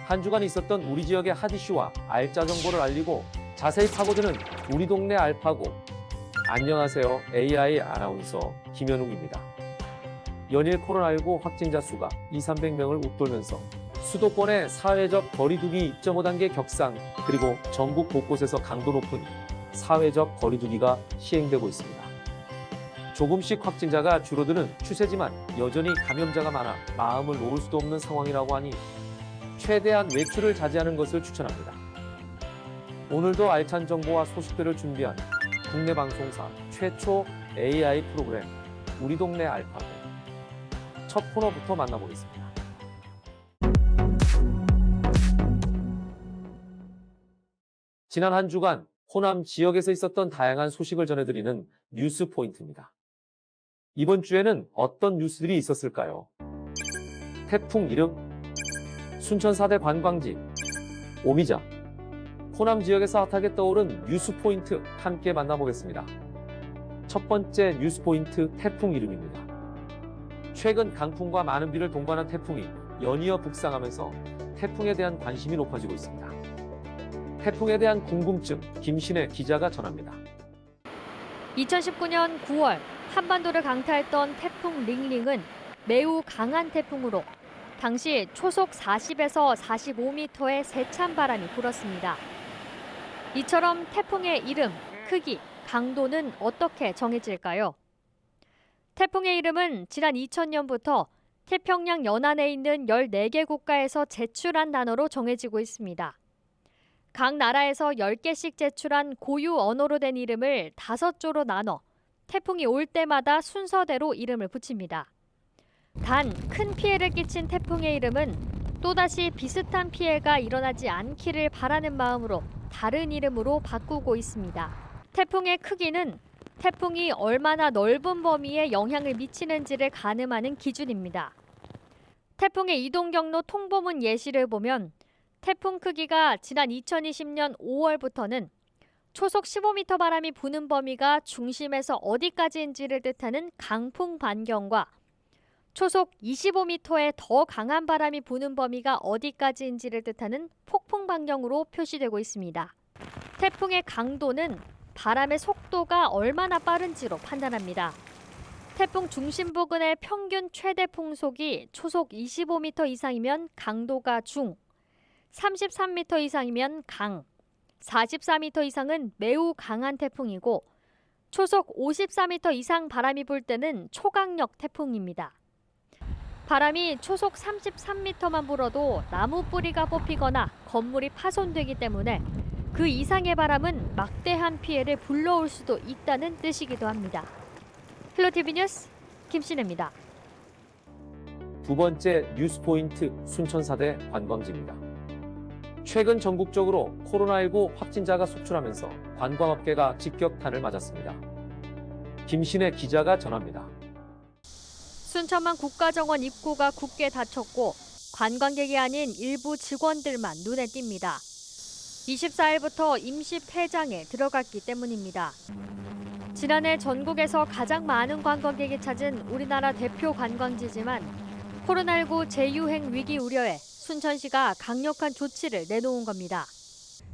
한 주간 있었던 우리 지역의 핫 이슈와 알짜 정보를 알리고 자세히 파고드는 우리 동네 알파고. 안녕하세요. AI 아나운서 김현욱입니다. 연일 코로나19 확진자 수가 200~300명을 웃돌면서 수도권의 사회적 거리두기 2.5단계 격상, 그리고 전국 곳곳에서 강도 높은 사회적 거리두기가 시행되고 있습니다. 조금씩 확진자가 줄어드는 추세지만 여전히 감염자가 많아 마음을 놓을 수도 없는 상황이라고 하니 최대한 외출을 자제하는 것을 추천합니다. 오늘도 알찬 정보와 소식들을 준비한 국내 방송사 최초 AI 프로그램 우리 동네 알파고. 첫 코너부터 만나보겠습니다. 지난 한 주간 호남 지역에서 있었던 다양한 소식을 전해드리는 뉴스 포인트입니다. 이번 주에는 어떤 뉴스들이 있었을까요? 태풍 이름, 순천 4대 관광지, 오미자, 호남 지역에서 핫하게 떠오른 뉴스 포인트 함께 만나보겠습니다. 첫 번째 뉴스 포인트 태풍 이름입니다. 최근 강풍과 많은 비를 동반한 태풍이 연이어 북상하면서 태풍에 대한 관심이 높아지고 있습니다. 태풍에 대한 궁금증, 김신혜 기자가 전합니다. 2019년 9월 한반도를 강타했던 태풍 링링은 매우 강한 태풍으로 당시 초속 40에서 45m의 세찬 바람이 불었습니다. 이처럼 태풍의 이름, 크기, 강도는 어떻게 정해질까요? 태풍의 이름은 지난 2000년부터 태평양 연안에 있는 14개 국가에서 제출한 단어로 정해지고 있습니다. 각 나라에서 10개씩 제출한 고유 언어로 된 이름을 5조로 나눠 태풍이 올 때마다 순서대로 이름을 붙입니다. 단, 큰 피해를 끼친 태풍의 이름은 또다시 비슷한 피해가 일어나지 않기를 바라는 마음으로 다른 이름으로 바꾸고 있습니다. 태풍의 크기는 태풍이 얼마나 넓은 범위에 영향을 미치는지를 가늠하는 기준입니다. 태풍의 이동 경로 통보문 예시를 보면 태풍 크기가 지난 2020년 5월부터는 초속 15m 바람이 부는 범위가 중심에서 어디까지인지를 뜻하는 강풍 반경과 초속 25m의 더 강한 바람이 부는 범위가 어디까지인지를 뜻하는 폭풍 반경으로 표시되고 있습니다. 태풍의 강도는 바람의 속도가 얼마나 빠른지로 판단합니다. 태풍 중심 부근의 평균 최대 풍속이 초속 25m 이상이면 강도가 중, 33m 이상이면 강, 44m 이상은 매우 강한 태풍이고 초속 54m 이상 바람이 불 때는 초강력 태풍입니다. 바람이 초속 33m만 불어도 나무 뿌리가 뽑히거나 건물이 파손되기 때문에 그 이상의 바람은 막대한 피해를 불러올 수도 있다는 뜻이기도 합니다. 헬로티비 뉴스 김신혜입니다. 두 번째 뉴스 포인트 순천 4대 관광지입니다. 최근 전국적으로 코로나19 확진자가 속출하면서 관광업계가 직격탄을 맞았습니다. 김신혜 기자가 전합니다. 순천만 국가정원 입구가 굳게 닫혔고 관광객이 아닌 일부 직원들만 눈에 띕니다. 24일부터 임시 폐장에 들어갔기 때문입니다. 지난해 전국에서 가장 많은 관광객이 찾은 우리나라 대표 관광지지만 코로나19 재유행 위기 우려에 순천시가 강력한 조치를 내놓은 겁니다.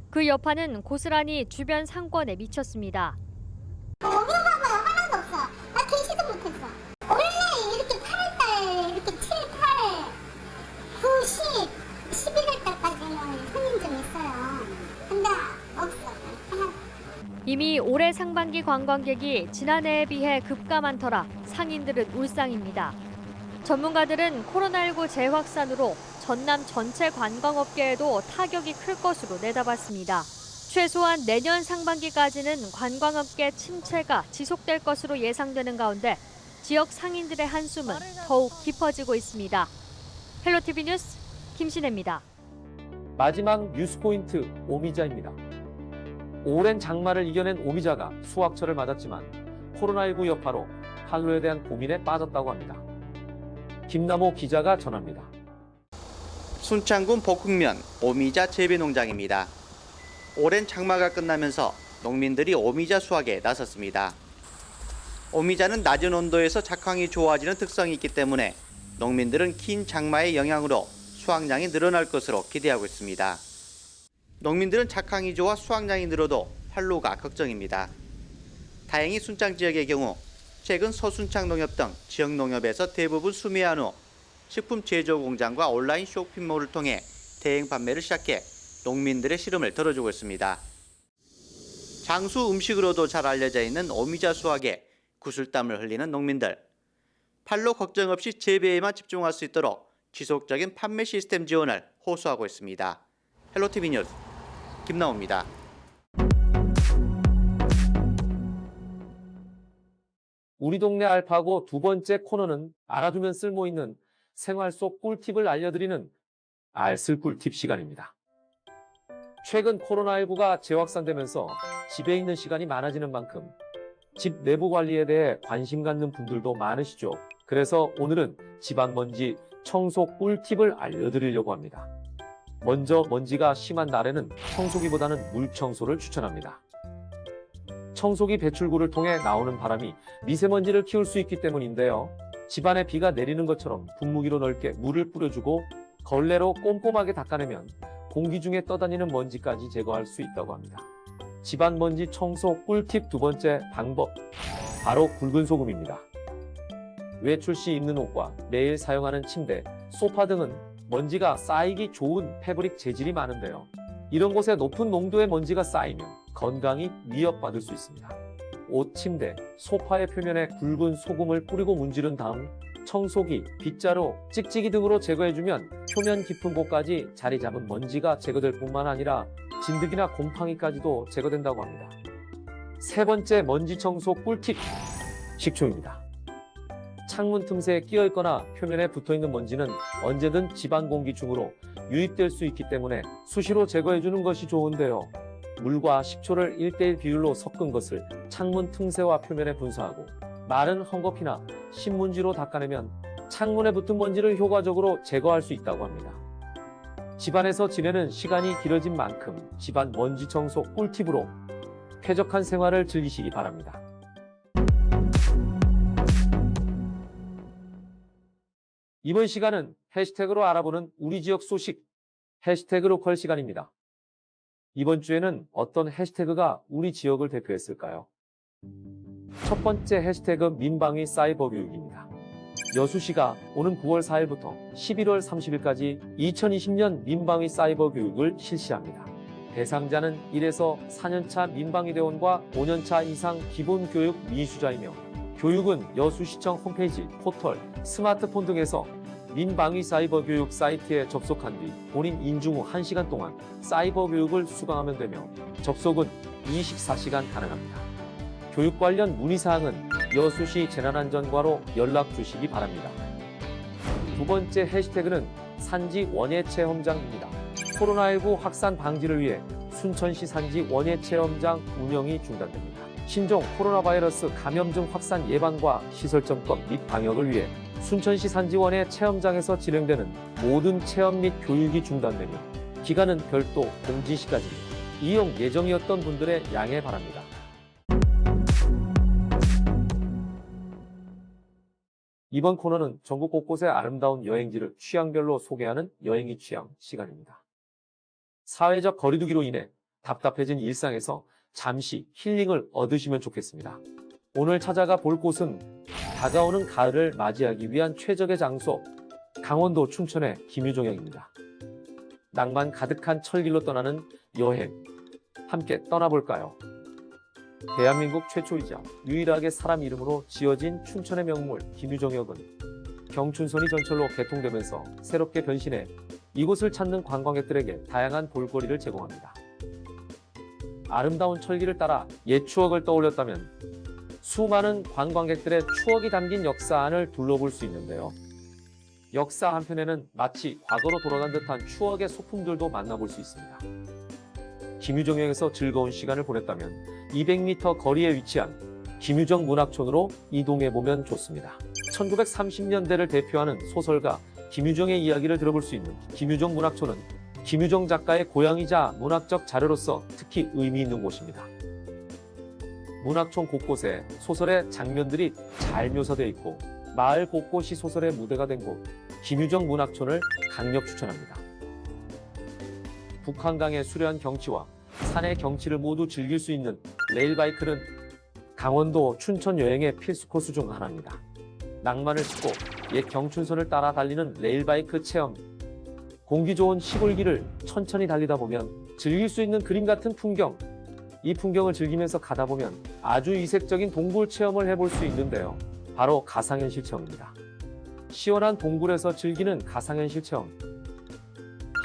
그 여파는 고스란히 주변 상권에 미쳤습니다. 하나도 없어. 나 계시도 못했어. 원래 이렇게 8월달 이렇게 7, 8, 9, 10, 11월달까지는 손님 좀 있어요. 근데 없어. 하나. 이미 올해 상반기 관광객이 지난해에 비해 급감한 터라 상인들은 울상입니다. 전문가들은 코로나19 재확산으로 전남 전체 관광업계에도 타격이 클 것으로 내다봤습니다. 최소한 내년 상반기까지는 관광업계 침체가 지속될 것으로 예상되는 가운데 지역 상인들의 한숨은 더욱 깊어지고 있습니다. 헬로티비 뉴스 김신혜입니다. 마지막 뉴스 포인트 오미자입니다. 오랜 장마를 이겨낸 오미자가 수확철을 맞았지만 코로나19 여파로 판로에 대한 고민에 빠졌다고 합니다. 김남호 기자가 전합니다. 순창군 복흥면 오미자 재배농장입니다. 오랜 장마가 끝나면서 농민들이 오미자 수확에 나섰습니다. 오미자는 낮은 온도에서 작황이 좋아지는 특성이 있기 때문에 농민들은 긴 장마의 영향으로 수확량이 늘어날 것으로 기대하고 있습니다. 농민들은 착황이조와 수확량이 늘어도 활로가 걱정입니다. 다행히 순창 지역의 경우 최근 서순창 농협 등 지역 농협에서 대부분 수매한 후 식품 제조 공장과 온라인 쇼핑몰을 통해 대행 판매를 시작해 농민들의 시름을 덜어주고 있습니다. 장수 음식으로도 잘 알려져 있는 오미자 수확에 구슬땀을 흘리는 농민들. 팔로 걱정 없이 재배에만 집중할 수 있도록 지속적인 판매 시스템 지원을 호소하고 있습니다. 헬로티비 뉴스 김나호입니다. 우리 동네 알파고 두 번째 코너는 알아두면 쓸모있는 생활 속 꿀팁을 알려드리는 알쓸 꿀팁 시간입니다. 최근 코로나19가 재확산되면서 집에 있는 시간이 많아지는 만큼 집 내부 관리에 대해 관심 갖는 분들도 많으시죠. 그래서 오늘은 집안 먼지 청소 꿀팁을 알려드리려고 합니다. 먼저 먼지가 심한 날에는 청소기보다는 물 청소를 추천합니다. 청소기 배출구를 통해 나오는 바람이 미세먼지를 키울 수 있기 때문인데요. 집안에 비가 내리는 것처럼 분무기로 넓게 물을 뿌려주고 걸레로 꼼꼼하게 닦아내면 공기 중에 떠다니는 먼지까지 제거할 수 있다고 합니다. 집안 먼지 청소 꿀팁 두 번째 방법, 바로 굵은 소금입니다. 외출 시 입는 옷과 매일 사용하는 침대, 소파 등은 먼지가 쌓이기 좋은 패브릭 재질이 많은데요. 이런 곳에 높은 농도의 먼지가 쌓이면 건강이 위협받을 수 있습니다. 옷, 침대, 소파의 표면에 굵은 소금을 뿌리고 문지른 다음 청소기, 빗자루, 찍찍이 등으로 제거해주면 표면 깊은 곳까지 자리 잡은 먼지가 제거될 뿐만 아니라 진드기나 곰팡이까지도 제거된다고 합니다. 세 번째 먼지 청소 꿀팁, 식초입니다. 창문 틈새에 끼어있거나 표면에 붙어있는 먼지는 언제든 집안 공기중으로 유입될 수 있기 때문에 수시로 제거해주는 것이 좋은데요. 물과 식초를 1:1 비율로 섞은 것을 창문 틈새와 표면에 분사하고 마른 헝겊이나 신문지로 닦아내면 창문에 붙은 먼지를 효과적으로 제거할 수 있다고 합니다. 집안에서 지내는 시간이 길어진 만큼 집안 먼지 청소 꿀팁으로 쾌적한 생활을 즐기시기 바랍니다. 이번 시간은 해시태그로 알아보는 우리 지역 소식, 해시태그 로컬 시간입니다. 이번 주에는 어떤 해시태그가 우리 지역을 대표했을까요? 첫 번째 해시태그 민방위 사이버 교육입니다. 여수시가 오는 9월 4일부터 11월 30일까지 2020년 민방위 사이버 교육을 실시합니다. 대상자는 1에서 4년차 민방위대원과 5년차 이상 기본교육 미수자이며 교육은 여수시청 홈페이지, 포털, 스마트폰 등에서 민방위 사이버 교육 사이트에 접속한 뒤 본인 인증 후 1시간 동안 사이버 교육을 수강하면 되며 접속은 24시간 가능합니다. 교육 관련 문의사항은 여수시 재난안전과로 연락 주시기 바랍니다. 두 번째 해시태그는 산지 원예체험장입니다. 코로나19 확산 방지를 위해 순천시 산지 원예체험장 운영이 중단됩니다. 신종 코로나 바이러스 감염증 확산 예방과 시설 점검 및 방역을 위해 순천시 산지원예 체험장에서 진행되는 모든 체험 및 교육이 중단되며 기간은 별도 공지시까지입니다. 이용 예정이었던 분들의 양해 바랍니다. 이번 코너는 전국 곳곳의 아름다운 여행지를 취향별로 소개하는 여행이 취향 시간입니다. 사회적 거리두기로 인해 답답해진 일상에서 잠시 힐링을 얻으시면 좋겠습니다. 오늘 찾아가 볼 곳은 다가오는 가을을 맞이하기 위한 최적의 장소, 강원도 춘천의 김유정역입니다. 낭만 가득한 철길로 떠나는 여행, 함께 떠나볼까요? 대한민국 최초이자 유일하게 사람 이름으로 지어진 춘천의 명물 김유정역은 경춘선이 전철로 개통되면서 새롭게 변신해 이곳을 찾는 관광객들에게 다양한 볼거리를 제공합니다. 아름다운 철길을 따라 옛 추억을 떠올렸다면 수많은 관광객들의 추억이 담긴 역사 안을 둘러볼 수 있는데요. 역사 한편에는 마치 과거로 돌아간 듯한 추억의 소품들도 만나볼 수 있습니다. 김유정역에서 즐거운 시간을 보냈다면 200m 거리에 위치한 김유정 문학촌으로 이동해보면 좋습니다. 1930년대를 대표하는 소설가 김유정의 이야기를 들어볼 수 있는 김유정 문학촌은 김유정 작가의 고향이자 문학적 자료로서 특히 의미 있는 곳입니다. 문학촌 곳곳에 소설의 장면들이 잘 묘사되어 있고 마을 곳곳이 소설의 무대가 된 곳, 김유정 문학촌을 강력 추천합니다. 북한강의 수려한 경치와 산의 경치를 모두 즐길 수 있는 레일바이크는 강원도 춘천 여행의 필수 코스 중 하나입니다. 낭만을 싣고 옛 경춘선을 따라 달리는 레일바이크 체험. 공기 좋은 시골길을 천천히 달리다 보면 즐길 수 있는 그림 같은 풍경. 이 풍경을 즐기면서 가다 보면 아주 이색적인 동굴 체험을 해볼 수 있는데요. 바로 가상현실 체험입니다. 시원한 동굴에서 즐기는 가상현실 체험.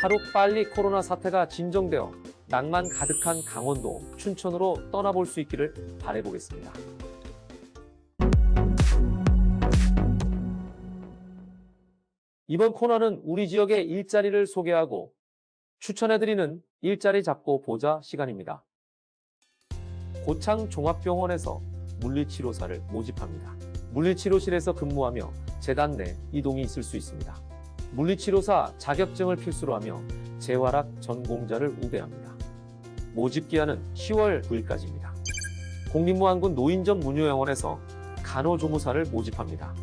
하루빨리 코로나 사태가 진정되어 낭만 가득한 강원도 춘천으로 떠나볼 수 있기를 바라보겠습니다. 이번 코너는 우리 지역의 일자리를 소개하고 추천해드리는 일자리 잡고 보자 시간입니다. 고창 종합병원에서 물리치료사를 모집합니다. 물리치료실에서 근무하며 재단 내 이동이 있을 수 있습니다. 물리치료사 자격증을 필수로 하며 재활학 전공자를 우대합니다. 모집 기한은 10월 9일까지입니다. 국립무안군 노인정 문효영원에서 간호조무사를 모집합니다.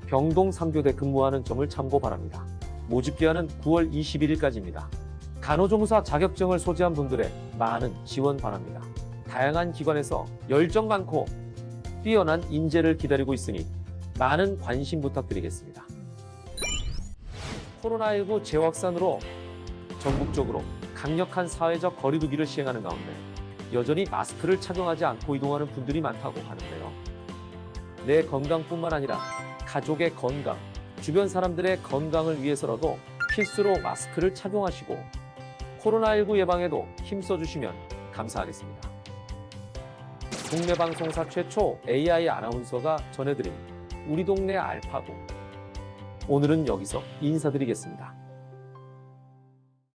병동 3교대 근무하는 점을 참고 바랍니다. 모집 기한은 9월 21일까지입니다. 간호조무사 자격증을 소지한 분들의 많은 지원 바랍니다. 다양한 기관에서 열정 많고 뛰어난 인재를 기다리고 있으니 많은 관심 부탁드리겠습니다. 코로나19 재확산으로 전국적으로 강력한 사회적 거리두기를 시행하는 가운데 여전히 마스크를 착용하지 않고 이동하는 분들이 많다고 하는데요. 내 건강뿐만 아니라 가족의 건강, 주변 사람들의 건강을 위해서라도 필수로 마스크를 착용하시고 코로나19 예방에도 힘써주시면 감사하겠습니다. 국내 방송사 최초 AI 아나운서가 전해드린 우리 동네 알파고. 오늘은 여기서 인사드리겠습니다.